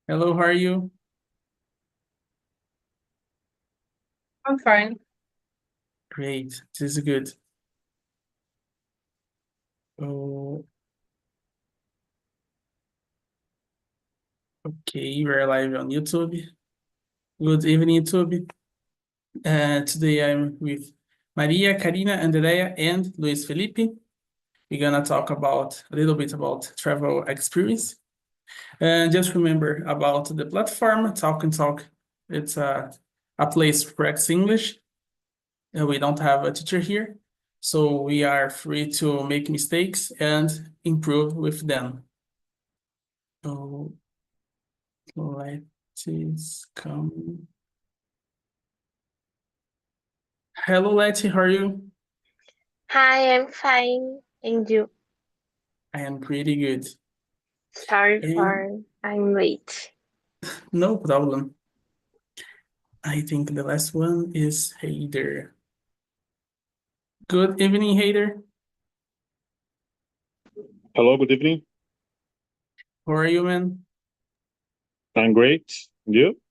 Hello, how are you? I'm fine. Great, this is good. Oh, okay, we're live on YouTube. Good evening, YouTube. Today I'm with Maria, Karina, Andrea, and Luis Felipe. We're gonna talk about a little bit about travel experience. And just remember about the platform, Talk and Talk. It's a place to practice English. We don't have a teacher here, so we are free to make mistakes and improve with them. So let's come. Hello, Letty, how are you? Hi, I'm fine. And you? I am pretty good. Sorry And for I'm late. no problem. I think the last one is Hader. Good evening, Hader. Hello, good evening. How are you, man? I'm great. And you?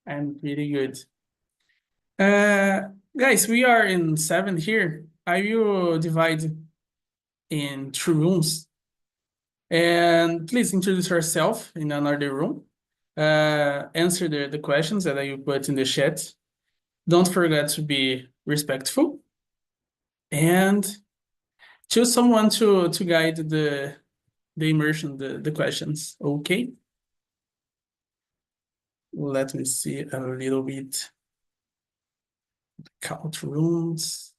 I'm pretty good. Uh, guys, we are in seven here. I will divide in two rooms. And please introduce yourself in another room. Answer the questions that I put in the chat. Don't forget to be respectful and choose someone to guide the immersion, the questions. Okay. Let me see a little bit. Count rooms.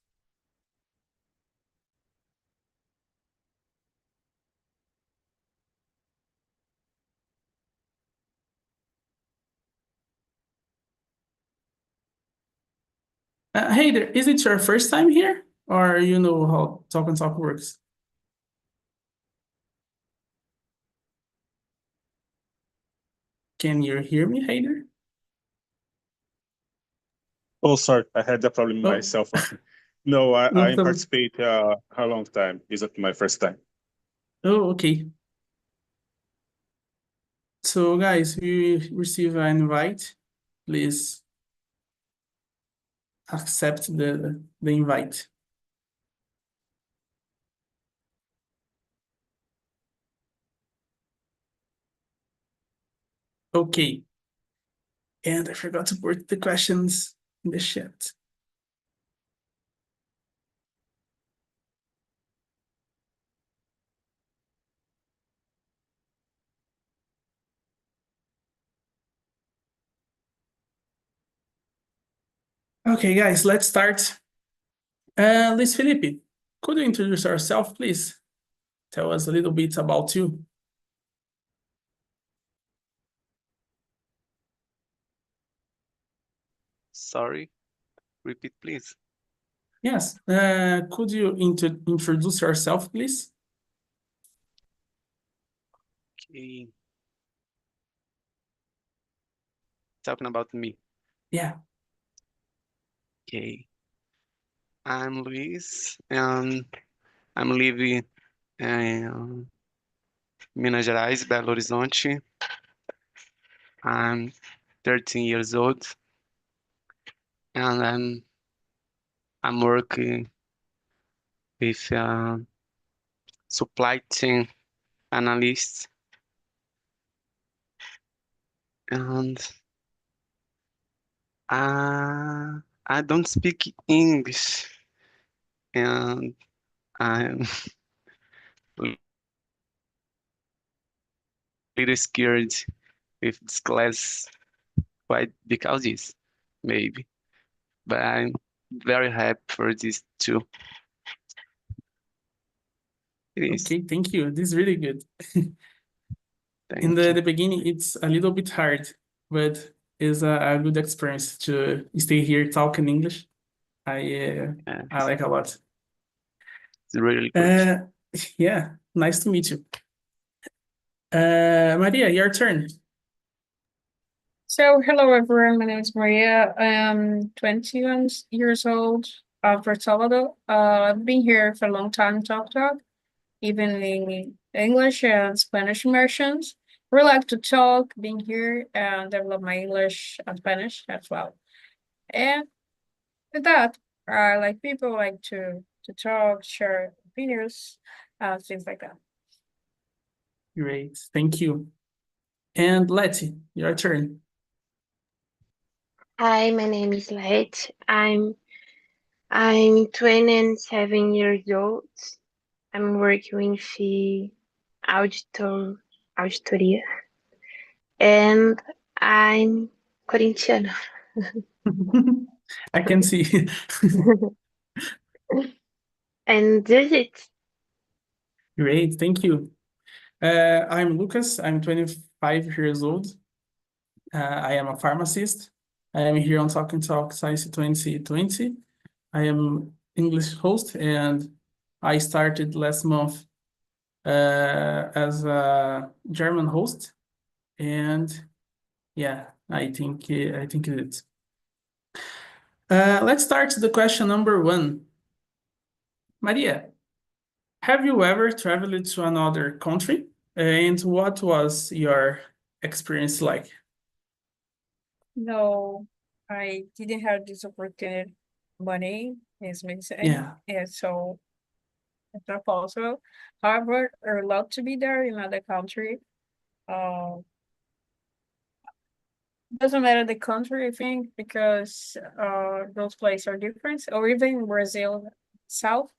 Hey there, is it your first time here? Or you know how Talk and Talk works? Can you hear me, Hader? Oh, sorry, I had a problem with my Oh, cell phone. No, no I problem. participate a long time. Is it my first time? Oh, okay. So guys, we receive an invite. Please accept the invite. Okay. And I forgot to put the questions in the chat. Okay, guys, let's start. Luis Felipe, could you introduce yourself, please? Tell us a little bit about you. Sorry, repeat please. Yes. Could you introduce yourself, please? Okay, talking about me. Yeah. Okay, I'm Luis and I'm living in Minas Gerais, Belo Horizonte. I'm 13 years old and I'm working with supply chain analyst and I don't speak English and I'm a little scared with this class. Why? Because this, maybe. But I'm very happy for this too. It is. Okay, thank you. This is really good. In Thank you. the beginning, it's a little bit hard, but it's a good experience to stay here talking English. I It's like a lot. really good. Uh, yeah, nice to meet you. Maria, your turn. So, hello everyone. My name is Maria. I'm 21 years old, from Salvador. I've been here for a long time, talk, even in English and Spanish immersions. really like to talk, being here, and develop my English and Spanish as well. And with that, I like people like to talk, share opinions, things like that. Great, thank you. And Letty, your turn. Hi, my name is Let. I'm 27 years old. I'm working with the auditoria, and I'm Corintiano. I can see. And that's it. Great, thank you. I'm Lucas. I'm 25 years old. I am a pharmacist. I am here on Talk and Talk Science 2020. I am English host, and I started last month as a German host. And yeah, I think it's. Let's start the question number 1. Maria, have you ever traveled to another country? And what was your experience like? No, I didn't have this opportunity. Money is missing. Yeah. And so it's not possible. However, I would love to be there in another country. Doesn't matter the country, I think, because those places are different. Or even Brazil South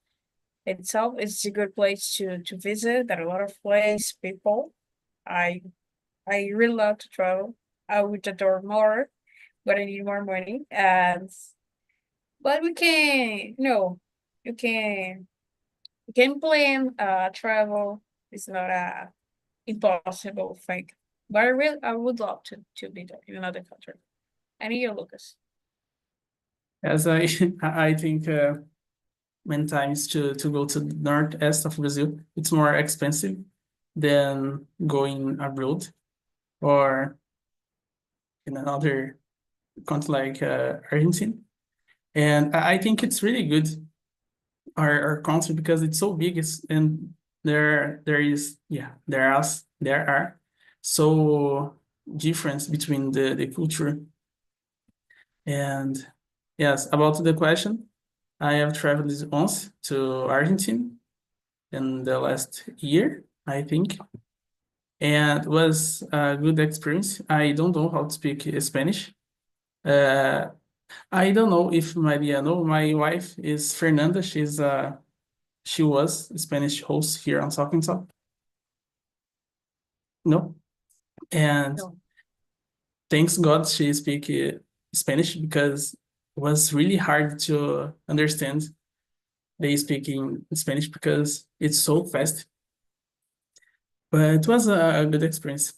itself is a good place to visit. There are a lot of place, people. I really love to travel. I would adore more, but I need more money. And but we can, you can plan travel. It's not a impossible thing. But I would love to be there in another country. And you, Lucas. As I I think many times to go to the northeast of Brazil, it's more expensive than going abroad or in another country like Argentina. And I think it's really good our country because it's so big, and there are so difference between the culture. And yes, about the question, I have traveled once to Argentina in the last year, I think, and it was a good experience. I don't know how to speak Spanish. I don't know if Maria know. My wife is Fernanda. She was a Spanish host here on Talk and Talk. No, and No. thanks God she speak Spanish because it was really hard to understand they speaking Spanish because it's so fast. But it was a good experience.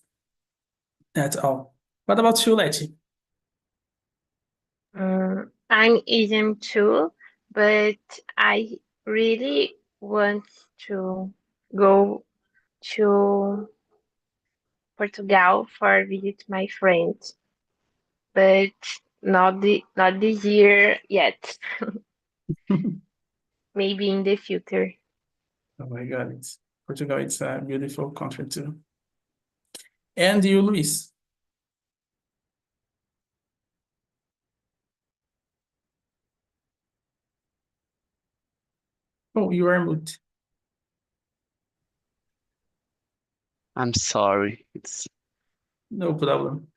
That's all. What about you, Letty? I'm Asian too, but I really want to go to Portugal for visit my friends, but not this year yet. Maybe in the future. Oh my God, Portugal. It's a beautiful country too. And you, Luis? Oh, you are mute. I'm sorry. It's No problem.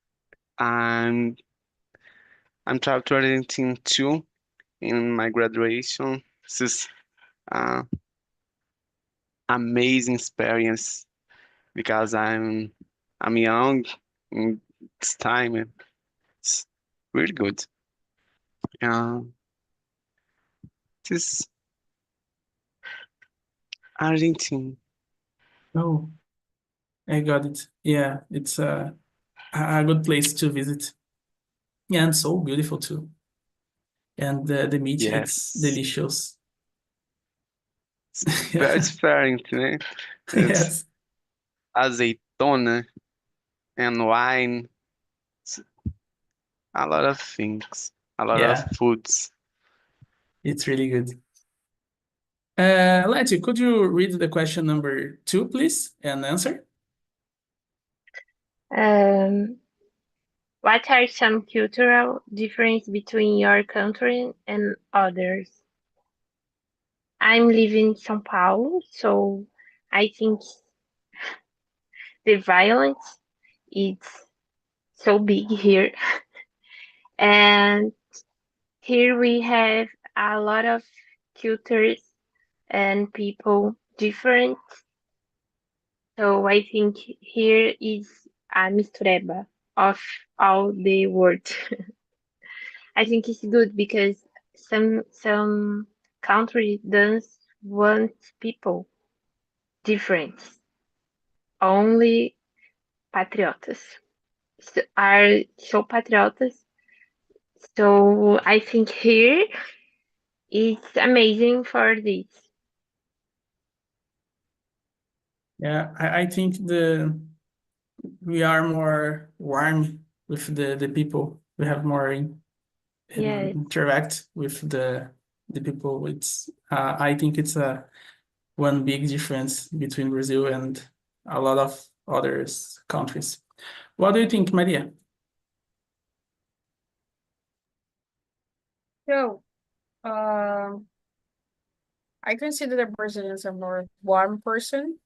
I'm I'm traveling to Argentina too in my graduation. This is amazing experience because I'm young in this time and it's really good. Uh, this Argentina. Oh, I got it. Yeah, it's a good place to visit. Yeah, and so beautiful too. And the meat, it's Yes. delicious. It's very different, né? It's Yes. azeitona and wine. It's a lot of things, a lot of Yeah, foods. it's really good. Letty, could you read the question number 2, please, and answer? Um, what are some cultural difference between your country and others? I'm living in São Paulo, so I think the violence is so big here. And here we have a lot of cultures and people different. So I think here is a mistureba of all the words. I think it's good because some countries don't want people different. Only patriotas are so patriotas. So I think here it's amazing for this. Yeah, I think we are more warm with the people. We have more Yes, interact with the people. It's I think it's a one big difference between Brazil and a lot of other countries. What do you think, Maria? So, um, I consider the Brazilians a more warm person.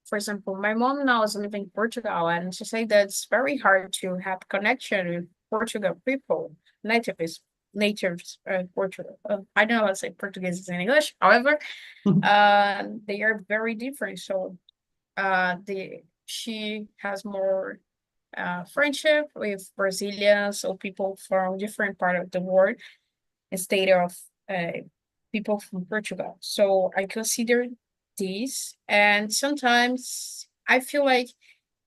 For example, my mom now is living in Portugal, and she said that it's very hard to have connection with Portugal people, natives, Portugal. I don't know how to say Portuguese in English. However, they are very different. So, she has more friendship with Brazilians or people from different part of the world instead of uh, people from Portugal. So I consider this, and sometimes I feel like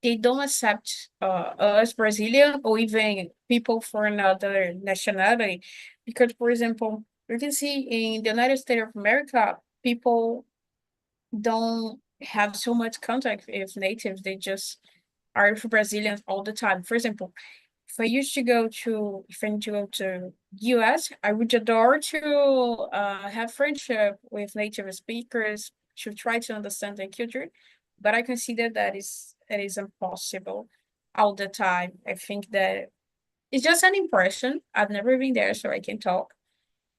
they don't accept us Brazilian or even people from another nationality, because, for example, you can see in the United States of America, people don't have so much contact with natives. They just are with Brazilians all the time. For example, if I need to go to US, I would adore to have friendship with native speakers to try to understand their culture, but I consider that is impossible all the time. I think that it's just an impression. I've never been there, so I can talk,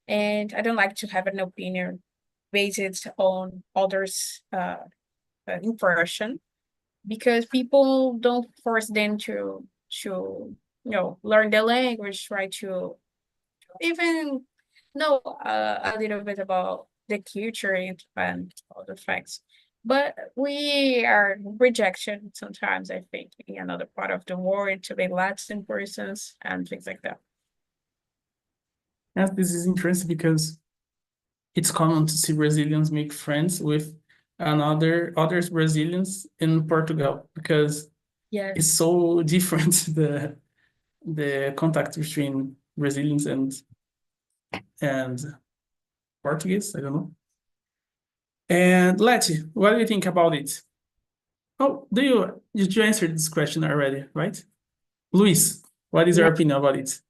and I don't like to have an opinion based on others' impression, because people don't force them to learn the language, try to even know a little bit about the culture and other facts. But we are rejection sometimes, I think, in another part of the world to be Latin persons and things like that. Yes, this is interesting because it's common to see Brazilians make friends with others Brazilians in Portugal because Yes. it's so different the contact between Brazilians and Portuguese. I don't know. And Letty, what do you think about it? Oh, did you answer this question already, right? Luis, what is your Yeah. opinion about it?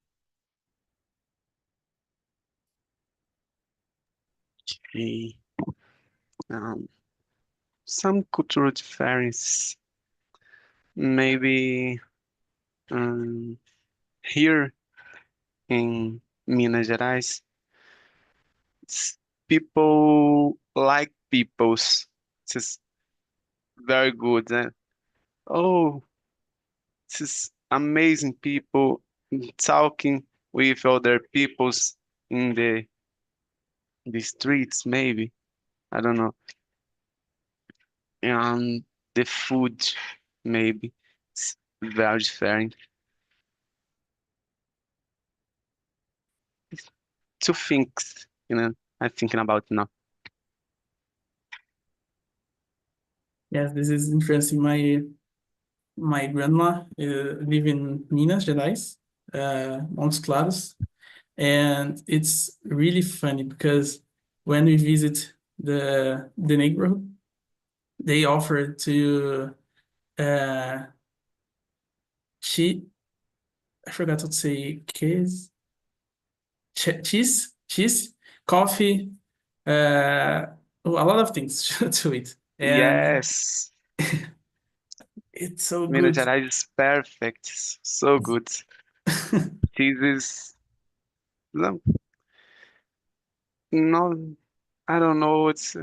Okay. Um, some cultural differences. Maybe here in Minas Gerais, people like peoples. This is very good. Oh, this is amazing people talking with other peoples in the streets, maybe. I don't know. And the food, maybe. It's very different. Two things, I'm thinking about now. Yes, this is interesting. My grandma live in Minas Gerais, Montes Claros, and it's really funny because when we visit the neighborhood, they offer to uh, cheese. I forgot to say cheese, coffee, a lot of things to eat, and Yes. It's so Minas good. Gerais is perfect. So good. Cheese is no, no, I don't know. It's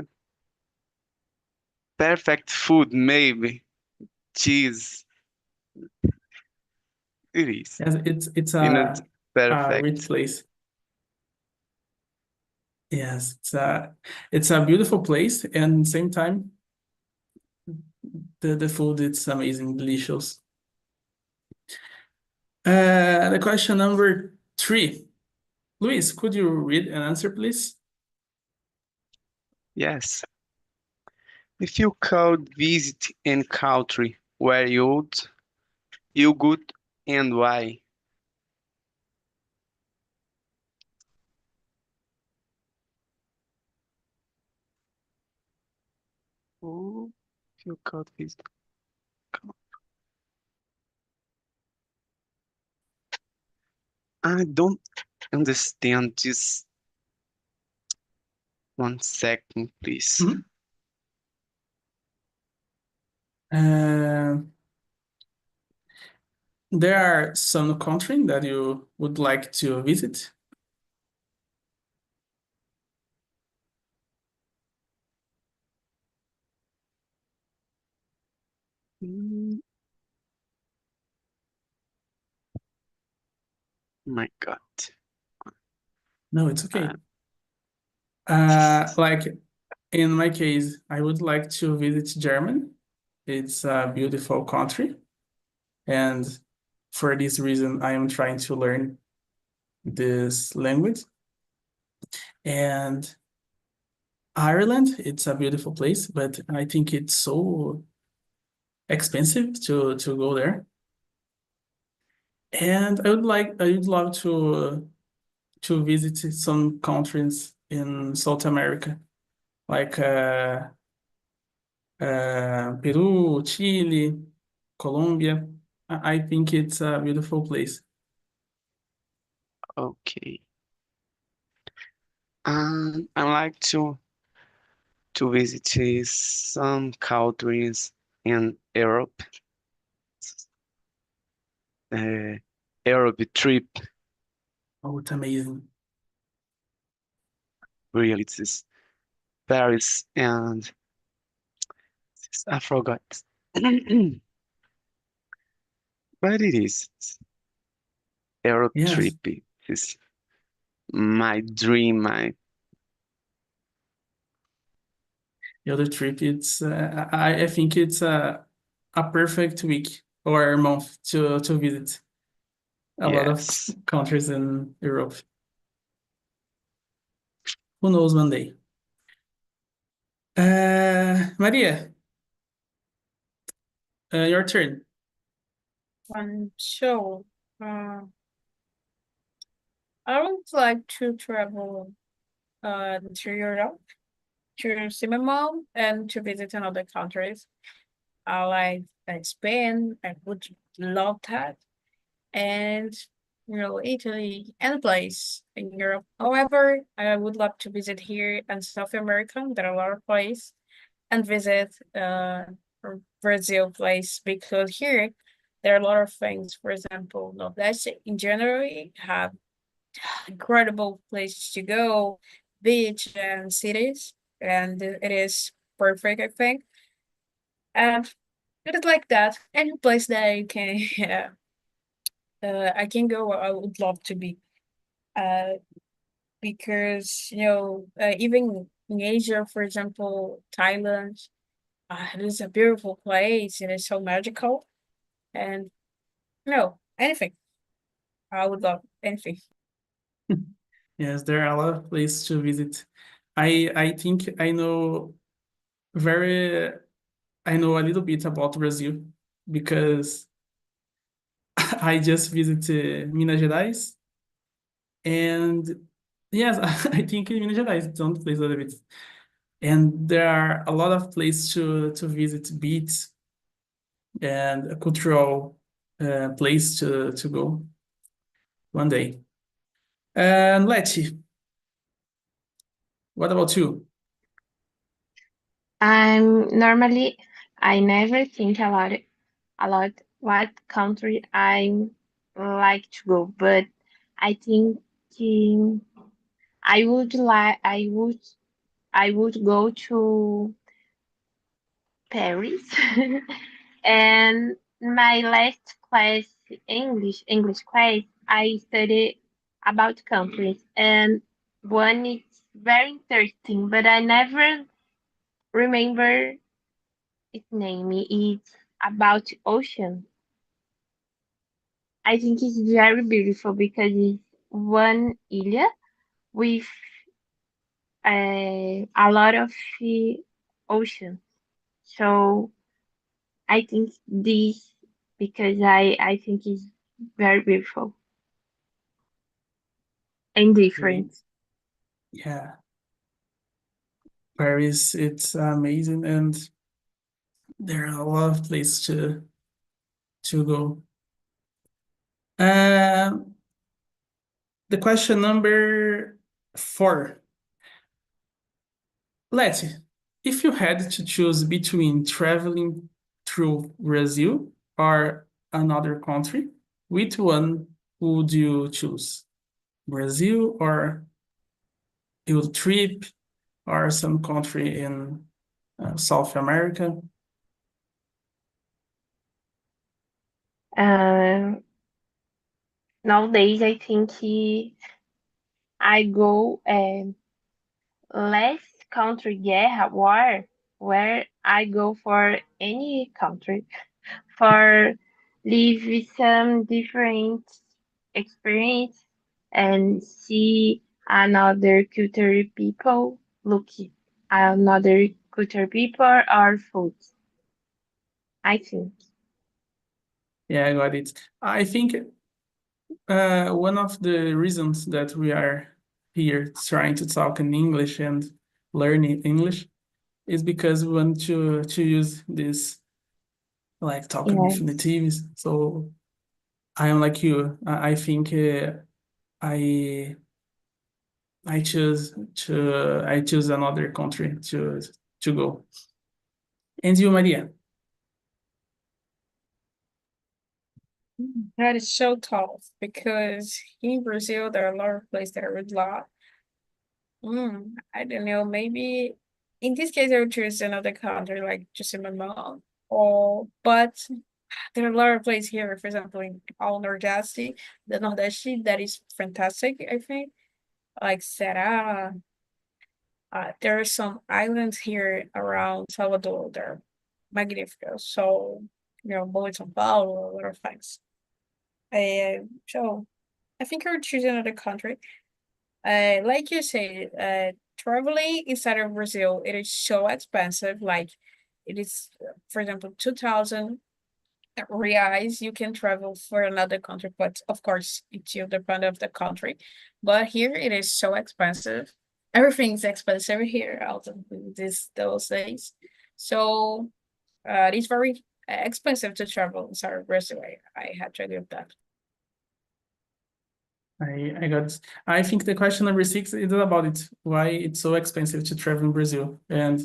perfect food, maybe. Cheese. It is. Yes, it's Minas a rich perfect. place. Yes, it's a beautiful place, and same time the food it's amazing, delicious. The question number 3. Luis, could you read and answer, please? Yes. If you could visit any country, where you would and why? Oh, if you could visit. I don't understand this. 1 second, please. Mhm. Uh, there are some countries that you would like to visit. Mm, my God. No, it's okay. Uh, Like in my case, I would like to visit Germany. It's a beautiful country, and for this reason, I am trying to learn this language. And Ireland, it's a beautiful place, but I think it's so expensive to go there. And I would love to visit some countries in South America, like Peru, Chile, Colombia. I think it's a beautiful place. okay. I like to visit some countries in Europe. Uh, Europe trip Oh, it's amazing. really is Paris and I forgot. But it is Europe Yes, trip. Is my dream. My the other trip, it's I think it's a perfect week or month to visit a lot of yes. countries in Europe. Who knows one day? Maria, your turn. So, uh, I would like to travel to Europe, to see my mom, and to visit another countries. I like Spain. I would love that, and Italy and place in Europe. However, I would love to visit here in South America. There are a lot of places and visit Brazil place because here there are a lot of things. For example, Nordeste in January have incredible places to go, beach and cities, and it is perfect, I think. And it is like that. Any place that you can, I can go. I would love to be, uh, because even in Asia, for example, Thailand, it is a beautiful place. It is so magical, and anything. I would love anything. Yes, there are a lot of places to visit. I think very I know a little bit about Brazil because I just visited Minas Gerais, and yes, I think in Minas Gerais it's on the place a little bit. And there are a lot of places to visit, beach and a cultural place to go one day. And Letty, what about you? Normally I never think about it, a lot what country I like to go, but I think I would like I would go to Paris. And my last class, English class, I studied about countries, and one is very interesting, but I never remember its name. It's about ocean. I think it's very beautiful because it's one island with a lot of ocean. So I think this because I think it's very beautiful and different. Great. Yeah. Paris, it's amazing, and there are a lot of places to go. The question number 4. Letty, if you had to choose between traveling through Brazil or another country, which one would you choose? Brazil or your trip or some country in South America? Uh, Nowadays, I think I go less country guerra war where I go for any country for live some different experience and see another culture people, look another culture people or food. I think. Yeah, I got it. I think one of the reasons that we are here trying to talk in English and learning English is because we want to use this, like talking with Yes. natives. So I am like you. I think I I choose another country to go. And you, Maria? That is so tough because in Brazil there are a lot of places that I would love. I don't know. Maybe in this case I would choose another country, like just in my mom. Or but there are a lot of places here. For example, in all Nordeste, the Nordeste that is fantastic. I think like Serra. There are some islands here around Salvador. They're magnificent. So Boa São Paulo, a lot of things. So I think I would choose another country. Like you said, traveling inside of Brazil, it is so expensive. Like it is, for example, 2,000 reais. You can travel for another country, but of course, it will depend of the country. But here, it is so expensive. Everything's expensive here out of those days. So it is very expensive to travel inside of Brazil. I have to agree with that. I got. I think the question number 6 is about it. Why it's so expensive to travel in Brazil? And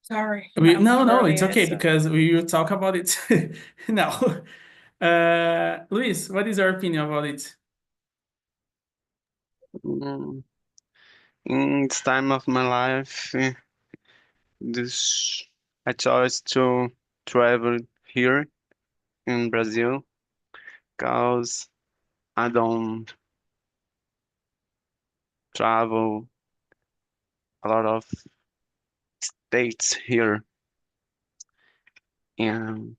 Sorry, no, really it's okay is. because we will talk about it now. Luis, what is your opinion about it? Mm, in this time of my life, this I chose to travel here in Brazil because I don't travel a lot of states here, and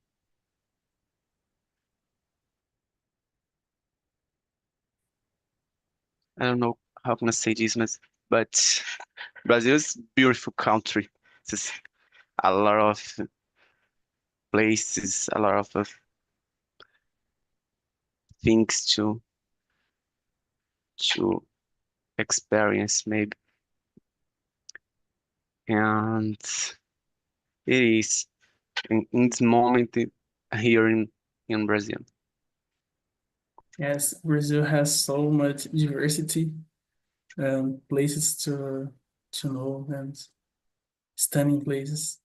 I don't know how can I say this, but Brazil is a beautiful country. It's a lot of places, a lot of things to experience maybe, and it is in this moment here in Brazil. Yes, Brazil has so much diversity, places to know, and stunning places.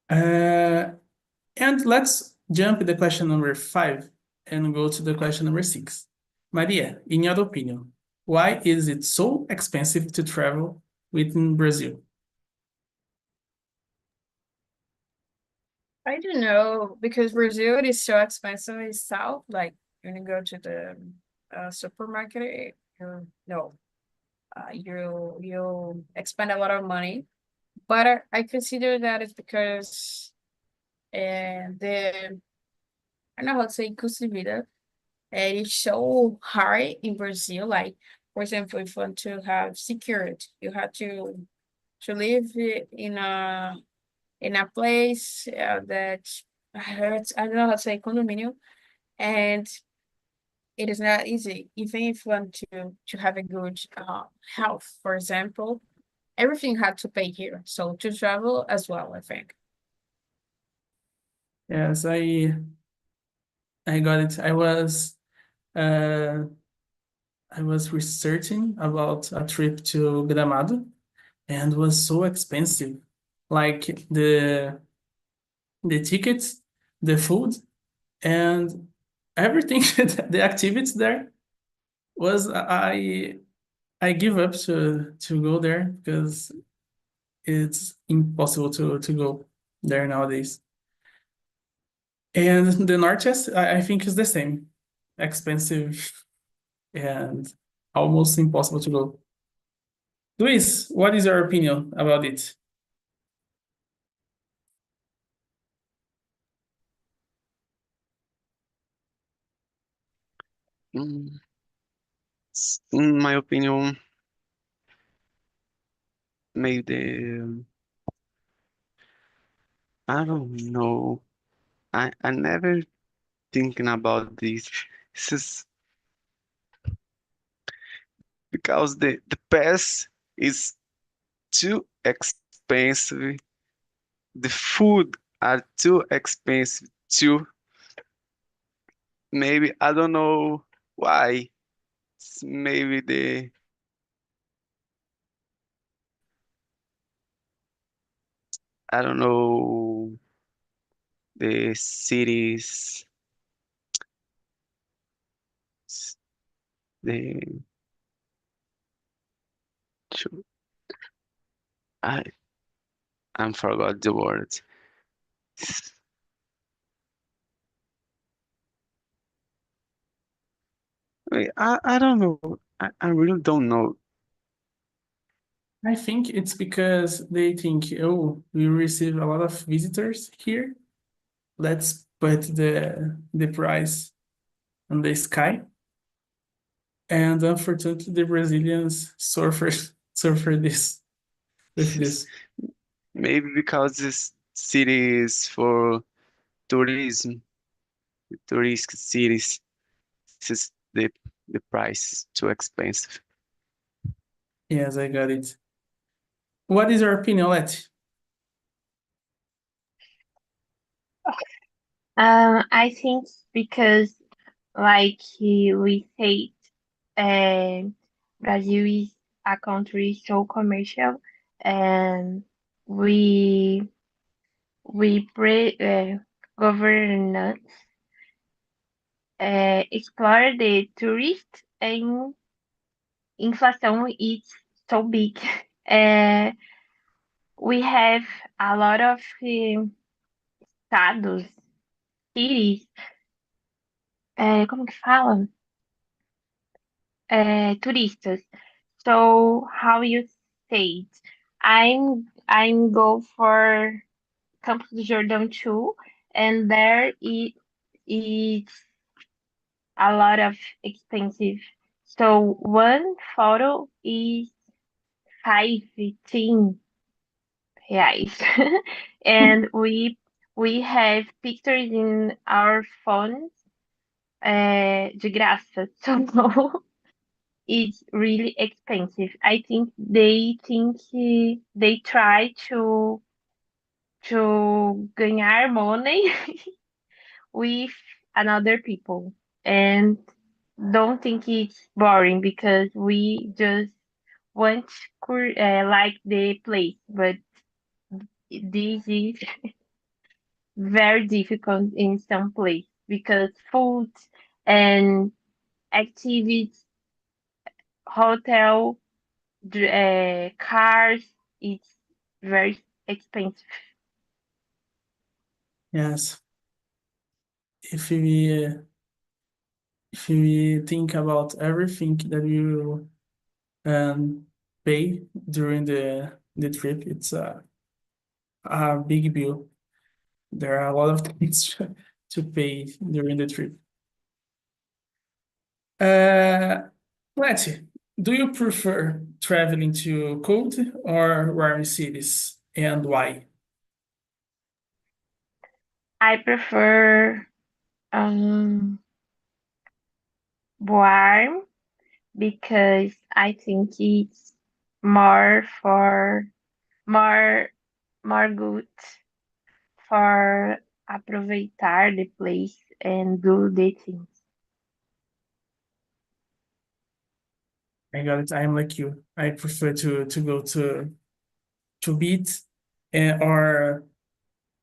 And let's jump to the question number 5 and go to the question number 6. Maria, in your opinion, why is it so expensive to travel within Brazil? I don't know, because Brazil is so expensive in South, like when you go to the supermarket, you no, you expend a lot of money. But I consider that it's because the I don't know how to say custo de vida, it is so hard in Brazil. Like, for example, if you want to have security, you have to live in a place that I don't know how to say condominium, and it is not easy. Even if you want to have a good health, for example, everything had to pay here. So to travel as well, I think. Yes, I got it. Uh, I was researching about a trip to Gramado and it was so expensive. Like the tickets, the food, and everything, the activities there was I give up to go there because it's impossible to go there nowadays. And the Northwest, I think is the same, expensive and almost impossible to go. Luis, what is your opinion about it? Mm, In my opinion, maybe I don't know. I never thinking about this. This is because the pass is too expensive. The food are too expensive too. Maybe I don't know why. Maybe I don't know the cities, the I I forgot the word. I don't know. I really don't know. I think it's because they think, oh, we receive a lot of visitors here. Let's put the price on the sky. And unfortunately, the Brazilians suffer this with this. Maybe because this city is for tourism, tourist cities. This is the price too expensive. Yes, I got it. What is your opinion, Letty? I think because, like we said, Brazil is a country so commercial, and we government explore the tourist, and inflation is so big. Uh, we have a lot of estados, cities, como que fala? Turistas. So how you say it? I'm go for Campos do Jordão too, and there is a lot of expensive. So one photo is 15 reais, and we have pictures in our phones de graça. So it's really expensive. I think they try to ganhar money with another people, and don't think it's boring because we just want like the place, but this is very difficult in some place because food and activities, hotel, cars, it's very expensive. Yes. If we think about everything that you pay during the trip, it's a big bill. There are a lot of things to pay during the trip. Letty, do you prefer traveling to cold or warm cities, and why? I prefer um warm because I think it's more for more more good for aproveitar the place and do the things. I got it. I'm like you. I prefer to go to beach or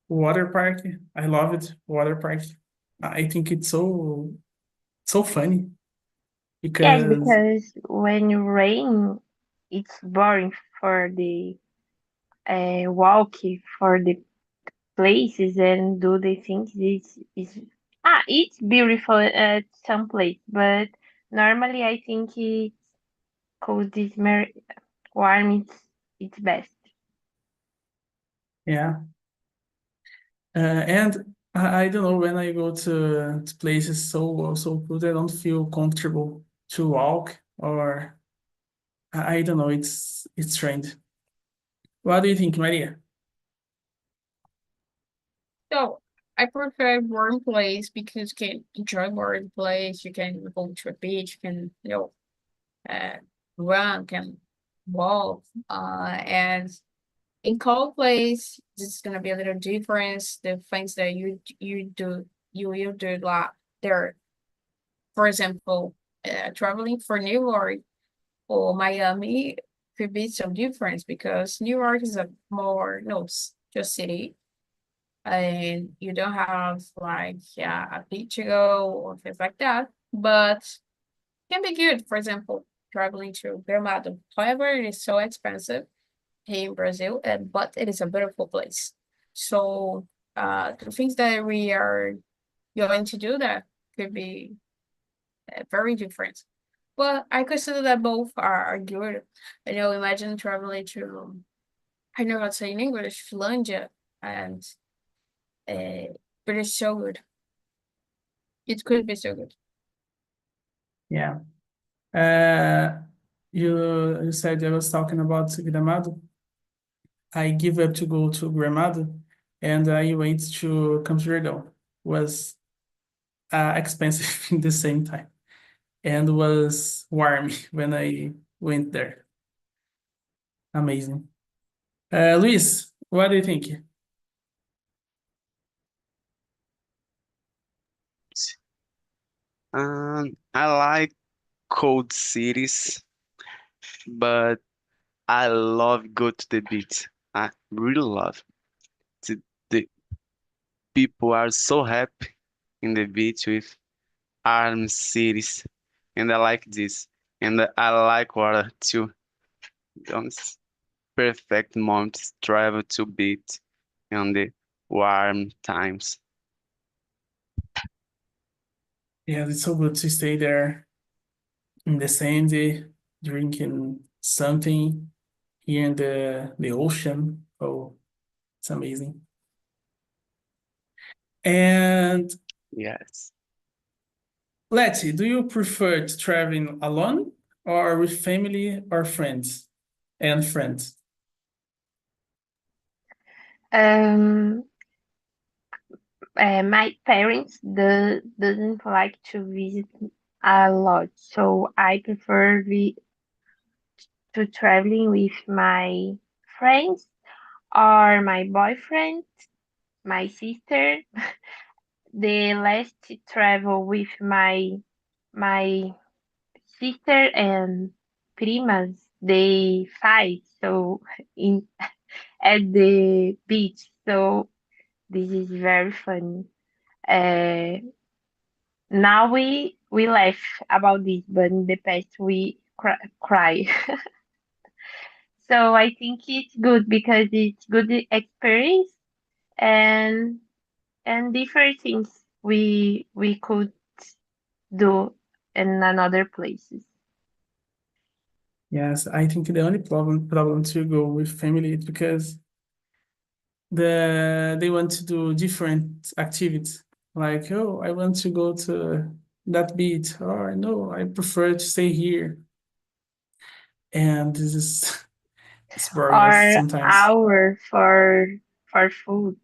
water park. I love it. Water park. I think it's so funny Yes, because because when you rain, it's boring for the walk for the places and do the things. It's beautiful at some place, but normally I think it's cold is more warm. It's best. yeah. And I don't know, when I go to places so good, I don't feel comfortable to walk, or I don't know. It's strange. What do you think, Maria? So I prefer warm place because you can enjoy warm place. You can go to a beach, you can, uh, run, can walk, and in cold place, this is gonna be a little difference. The things that you will do like there, for example, traveling for New York or Miami could be so different because New York is a more just city, and you don't have like, yeah, a beach to go or things like that. But can be good. For example, traveling to Gramado. However, it is so expensive here in Brazil, and but it is a beautiful place. So the things that we are going to do that could be very different. But I consider that both are good. Imagine traveling to, I know how to say in English, Finlandia, and but it's so good. It could be so good. Yeah. Uh, you said I was talking about Gramado. I give up to go to Gramado, and I went to Campos Jordão. Was expensive in the same time, and was warm when I went there. Amazing. Luis, what do you think? I like cold cities, but I love go to the beach. I really love. The people are so happy in the beach with arm cities, and I like this. And I like water too. It's perfect moments travel to beach in the warm times. Yeah, it's so good to stay there in the sandy, drinking something here in the ocean. Oh, it's amazing. And Yes. Letty, do you prefer to traveling alone or with family or friends and friends? Um, my parents doesn't like to visit a lot, so I prefer to traveling with my friends or my boyfriend, my sister. The last travel with my sister and primas, they fight so in at the beach. So This is very funny. Uh, Now we laugh about this, but in the past we cry. So I think it's good because it's good experience and different things we could do in another places. Yes, I think the only problem to go with family is because they want to do different activities. Like, oh, I want to go to that beach, or no, I prefer to stay here. And this is it's boring Or sometimes. hour for food.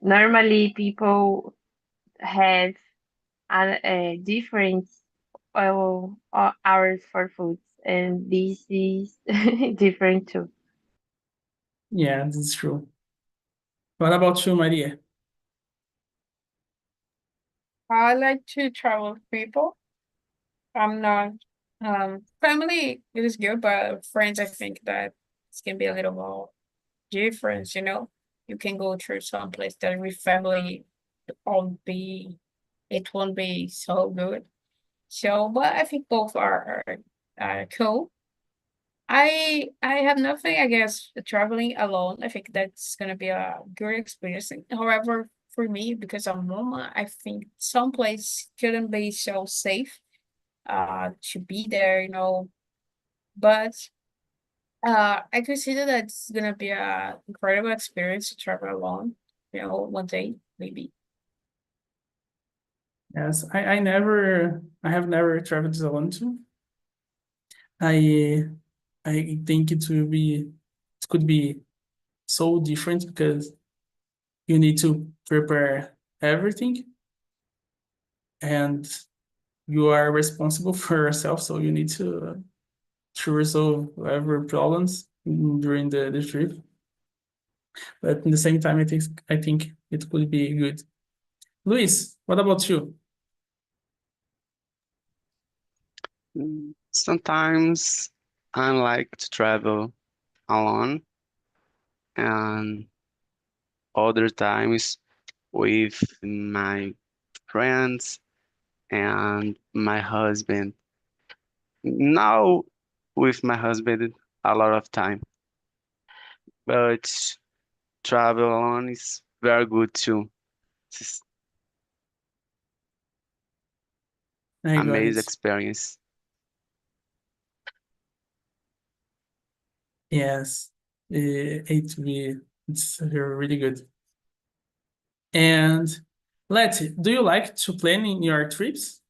Normally people have a different hours for food, and this is different too. Yeah, this is true. What about you, Maria? I like to travel with people. I'm not family it is good, but friends I think that it can be a little more different, you know. You can go through some place that with family won't be it won't be so good. So but I think both are cool. I have nothing against traveling alone. I think that's gonna be a good experience. However, for me, because I'm mama, I think some place couldn't be so safe to be there, you know. But I consider that it's gonna be a incredible experience to travel alone, you know, one day maybe. Yes, I have never traveled alone too. I I think it could be so different because you need to prepare everything and you are responsible for yourself, so you need to resolve every problems during the trip. But at the same time, I think it could be good. Luis, what about you? Sometimes I like to travel alone, and other times with my friends and my husband. Now with my husband a lot of time, but travel alone is very good too. It's I got amazing it. experience. Yes, it's really good. And Letty, do you like to plan in your trips?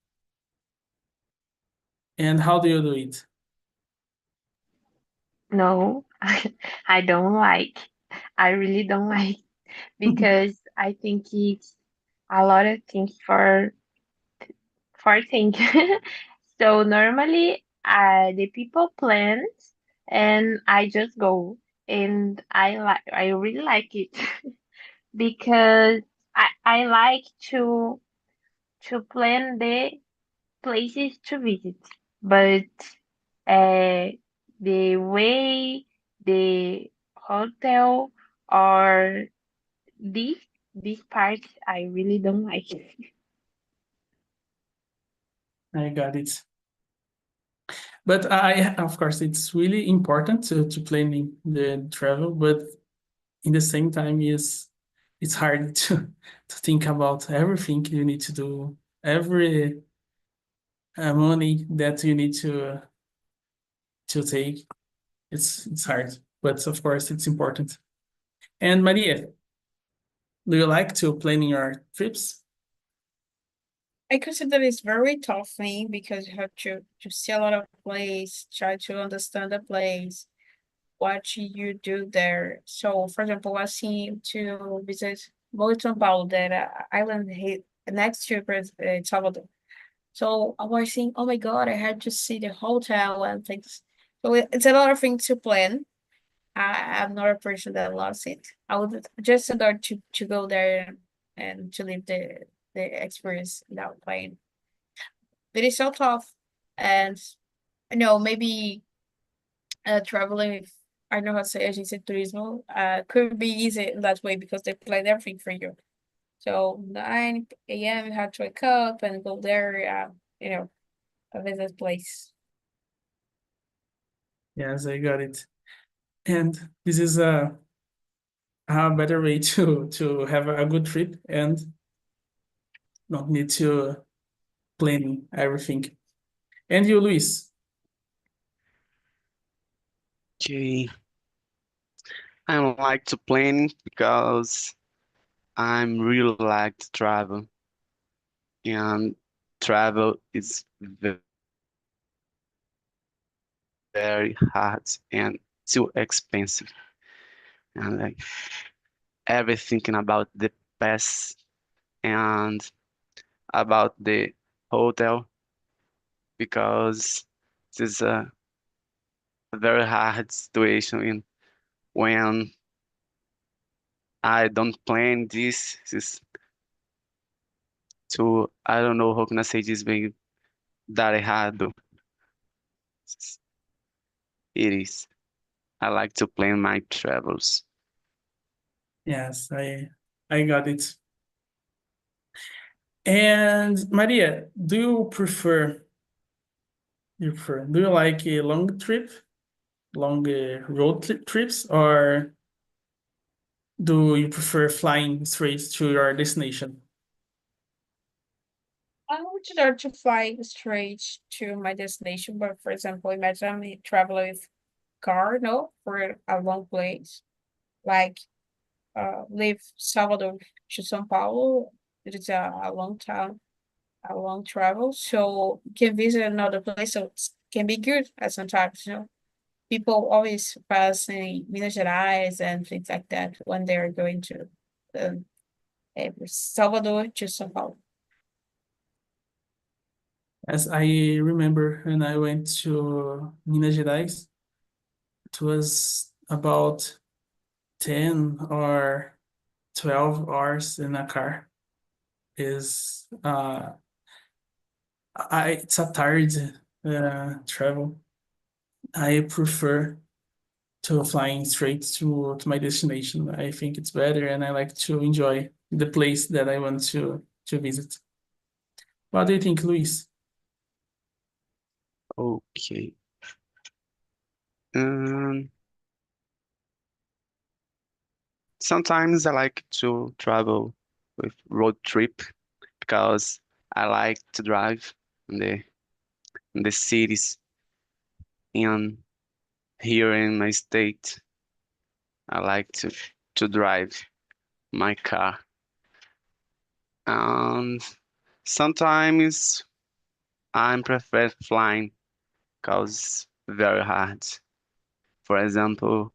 And how do you do it? No, I don't like. I really don't like because I think it's a lot of things for think. So normally, the people plan and I just go, and I really like it because I like to plan the places to visit, but uh, the way the hotel or this this part I really don't like it. I got it. But of course, it's really important to planning the travel, but in the same time, it's hard to think about everything you need to do, every money that you need to take. It's hard, but of course, it's important. And Maria, do you like to planning your trips? I consider it's very tough thing because you have to see a lot of place, try to understand the place, what you do there. So, for example, I seem to visit São Paulo, that island next to Salvador. So I was thinking, oh my God, I had to see the hotel and things. So it's a lot of things to plan. I'm not a person that loves it. I would just start to go there and to live the experience without playing. It is so tough, and maybe traveling with I know how to say agência de turismo, could be easy that way because they plan everything for you. So 9 a.m. you have to wake up and go there, a visit place. Yes, I got it. And this is a better way to have a good trip and not need to plan everything. And you, Luis? Okay. I don't like to plan because I'm really like to travel, and travel is very hard and too expensive. And like everything about the past and about the hotel because this is a very hard situation in when I don't plan this is too I don't know how can I say this bem dar errado. It is. I like to plan my travels. Yes, I got it. And Maria, do you like a long trip, long trips, or do you prefer flying straight to your destination? I would start to fly straight to my destination, but for example, imagine I'm traveling with car, no, for a long place, like leave Salvador to São Paulo. It is a long time, a long travel, so you can visit another place, so it can be good at sometimes. People always pass in Minas Gerais and things like that when they're going to um, Salvador to São Paulo. As I remember when I went to Minas Gerais, it was about 10 or 12 hours in a car. Is it's a tired travel. I prefer to flying straight to my destination. I think it's better and I like to enjoy the place that I want to visit. What do you think, Luis? Okay. Um, Sometimes I like to travel with road trip because I like to drive in the cities and here in my state. I like to drive my car. And sometimes I prefer flying because very hard. For example,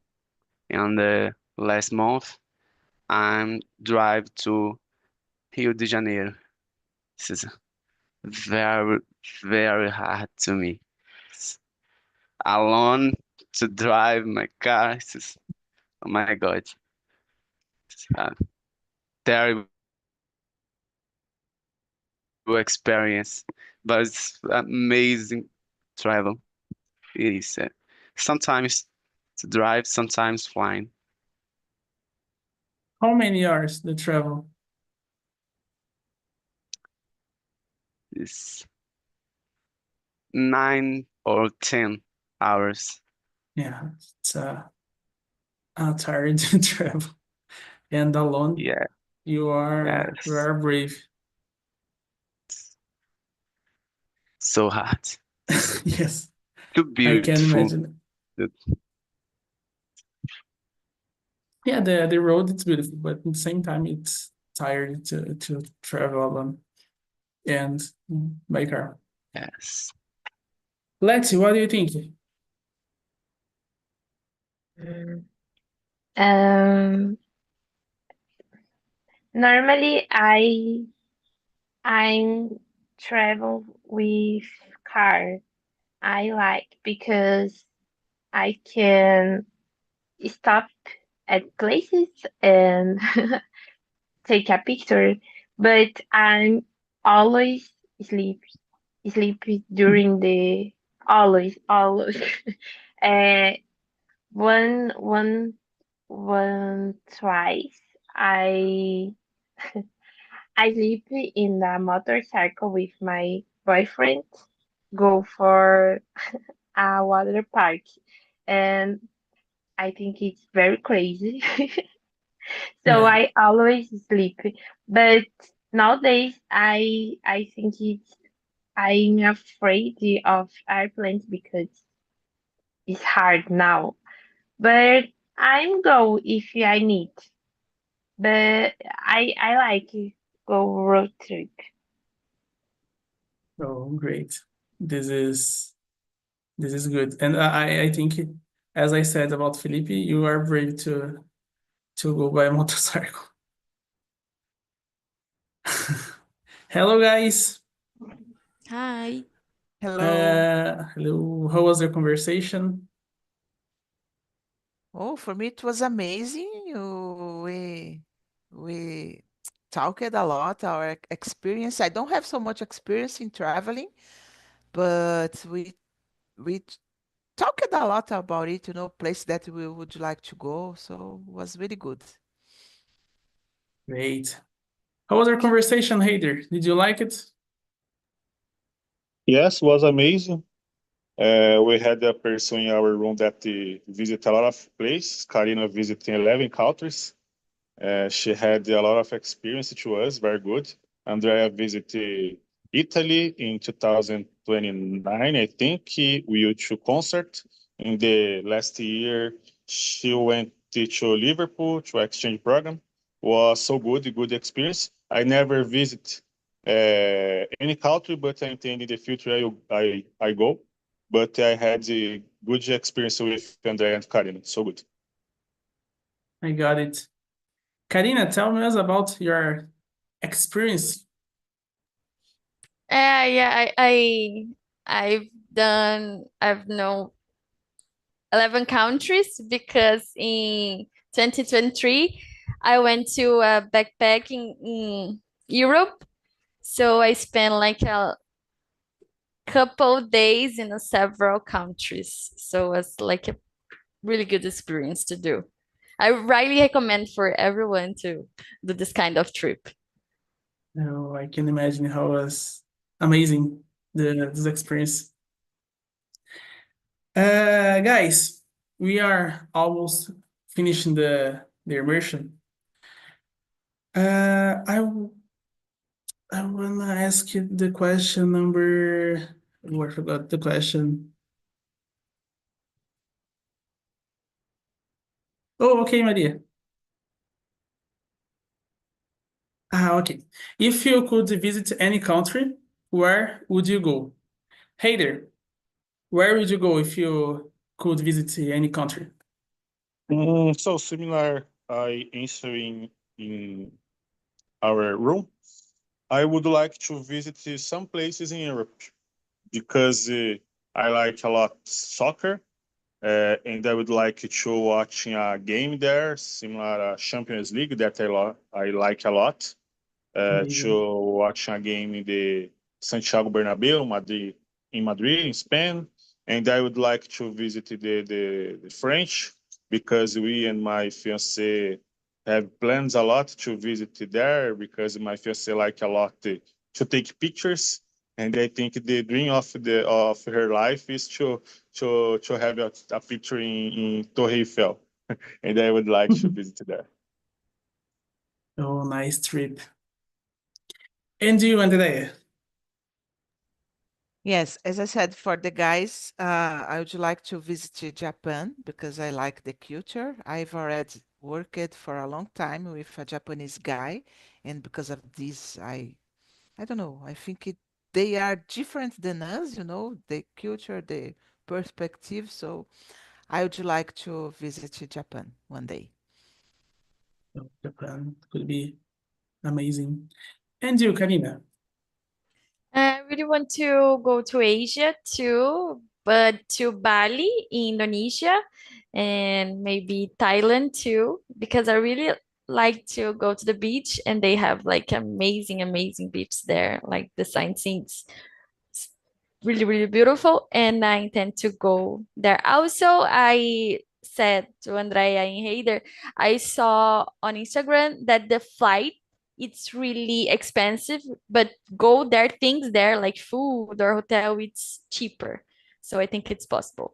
in the last month, I drive to Rio de Janeiro. This is very, very hard to me. It's alone to drive my car. Oh my God, it's a terrible experience, but it's amazing travel. It is. Sometimes to drive, sometimes flying. How many hours the travel? It's 9 or 10 hours. Yeah, it's a tired travel. And alone, Yeah, you yes, are brave. so hot. Yes, Too I can beautiful. imagine. The- Yeah, the road is beautiful, but at the same time it's tired to travel alone and by car. Yes. Lexi, what do you think? Mm. Um, Normally I travel with car. I like because I can stop at places and take a picture, but I'm always sleep sleep during the always. uh, twice I I live in a motorcycle with my boyfriend, go for a water park, and I think it's very crazy. So Yeah. I always sleep. But nowadays I think I'm afraid of airplanes because it's hard now. But I'm go if I need. But I like go road trip. Oh, great. This is this is good. And I think, as I said about Felipe, you are brave to go by motorcycle. Hello, guys. Hi. Hello. Hello. How was your conversation? Oh, for me it was amazing. We talked a lot our experience. I don't have so much experience in traveling, but we talked a lot about it, place that we would like to go. So it was really good. Great. How was your conversation, Heider? Did you like it? Yes, was amazing. We had a person in our room that visit a lot of places. Karina visiting 11 countries. She had a lot of experience to us, very good. Andrea visited Italy in 2029, I think. We went to concert. In the last year, she went to Liverpool to exchange program. Was so good, good experience. I never visit any country, but I intend in the future I go. But I had a good experience with Andrea and Karina. So good. I got it. Karina, tell me us about your experience. Yeah, I've known 11 countries because in 2023 I went to backpacking in Europe. So I spent like a couple days in several countries. So it was like a really good experience to do. I really recommend for everyone to do this kind of trip. Oh, I can imagine how was amazing this experience. Guys, we are almost finishing the immersion. I wanna ask you the question number. Oh, I forgot the question. Oh, okay, Maria. Okay. If you could visit any country, where would you go? Heider, where would you go if you could visit any country? So similar, I answering in our room. I would like to visit some places in Europe because I like a lot soccer, and I would like to watch a game there, similar Champions League that I like a lot. To Amazing. watch a game in the Santiago Bernabéu, Madrid, in Madrid, in Spain. And I would like to visit the French because we and my fiancé have plans a lot to visit there because my fiancé like a lot to take pictures. And I think the dream of her life is to have a picture in Torre Eiffel. And I would like to visit there. Oh, nice trip. And you, Andrea? Yes, as I said, for the guys, I would like to visit Japan because I like the culture. I've already worked for a long time with a Japanese guy, and because of this, I don't know, I think they are different than us, the culture, the perspective. So I would like to visit Japan one day. Oh, Japan could be amazing. And you, Karina? I really want to go to Asia too, but to Bali, Indonesia, and maybe Thailand too, because I really like to go to the beach and they have like amazing, amazing beach there. Like the sightseeing really, really beautiful. And I intend to go there. Also, I said to Andrea and Heider, I saw on Instagram that the flight it's really expensive, but go there, things there like food or hotel, it's cheaper. So I think it's possible.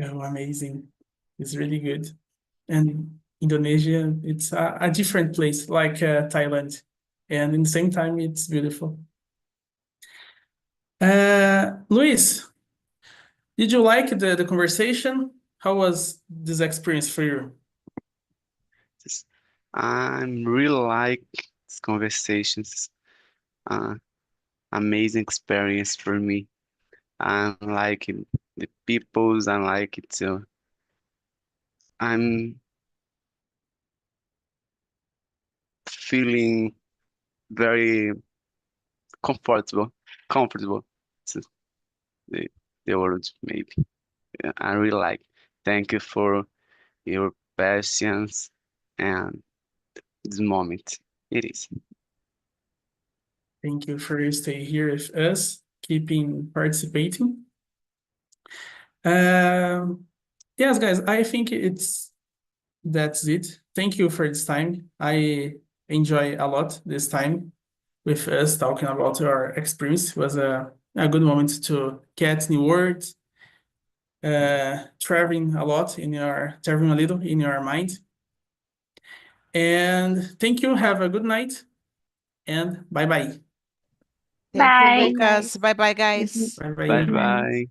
Oh, amazing. It's really good. And Indonesia, it's a different place, like Thailand. And in the same time, it's beautiful. Luis, did you like the conversation? How was this experience for you? I'm really like these conversations. Uh, Amazing experience for me. I like it, the peoples. I like it too. I'm feeling very comfortable to the, the world, maybe. Yeah, I really like. Thank you for your patience and this moment. It is. Thank you for your stay here with us, keeping participating. Yes, guys, I think that's it. Thank you for this time. I enjoy a lot this time with us talking about our experience. It was a good moment to get new words, traveling a little in your mind. And thank you. Have a good night and bye-bye. Thank you, Bye. Lucas. Bye bye, guys. Bye-bye. Bye Bye. bye.